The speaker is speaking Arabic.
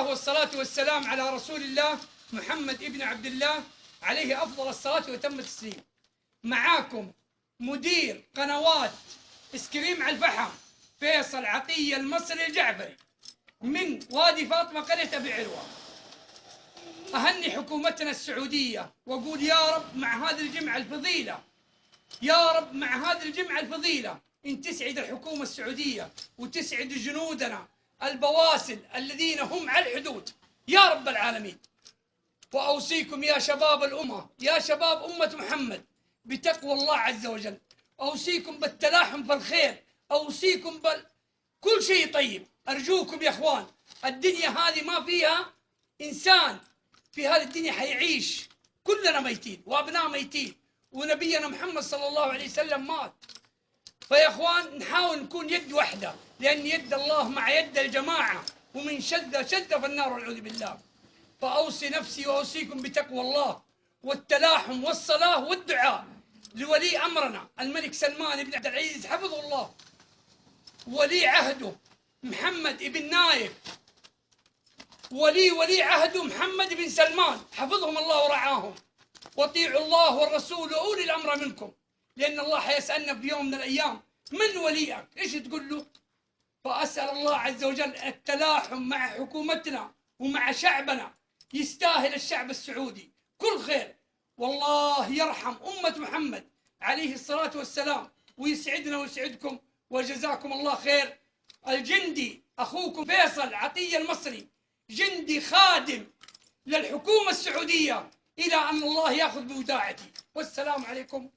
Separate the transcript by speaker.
Speaker 1: والصلاة والسلام على رسول الله محمد ابن عبد الله عليه أفضل الصلاة وتم التسليم. معاكم مدير قنوات إسكريم على الفحم فيصل عطية المصري الجعفري من وادي فاطمة قرية أبي علوة. أهني حكومتنا السعودية وأقول يا رب مع هذه الجمعة الفضيلة، يا رب مع هذه الجمعة الفضيلة إن تسعد الحكومة السعودية وتسعد جنودنا البواسل الذين هم على الحدود يا رب العالمين. وأوصيكم يا شباب الأمة، يا شباب أمة محمد، بتقوى الله عز وجل. أوصيكم بالتلاحم في الخير، أوصيكم كل شيء طيب. أرجوكم يا أخوان، الدنيا هذه ما فيها إنسان في هذه الدنيا حيعيش، كلنا ميتين وأبناء ميتين، ونبينا محمد صلى الله عليه وسلم مات. فيا أخوان نحاول نكون يد واحدة، لأن يد الله مع يد الجماعة، ومن شذ في النار والعياذ بالله. فأوصي نفسي وأوصيكم بتقوى الله والتلاحم والصلاة والدعاء لولي أمرنا الملك سلمان بن عبد العزيز حفظه الله، ولي عهده محمد بن نايف، ولي عهده محمد بن سلمان حفظهم الله ورعاهم. واطيعوا الله والرسول وأولي الأمر منكم، لأن الله حيسألنا في يوم من الأيام من وليك؟ إيش تقول له؟ فأسأل الله عز وجل التلاحم مع حكومتنا ومع شعبنا، يستاهل الشعب السعودي كل خير، والله يرحم أمة محمد عليه الصلاة والسلام، ويسعدنا ويسعدكم، وجزاكم الله خير. الجندي أخوكم فيصل عطية المصري، جندي خادم للحكومة السعودية إلى أن الله يأخذ بوداعتي، والسلام عليكم.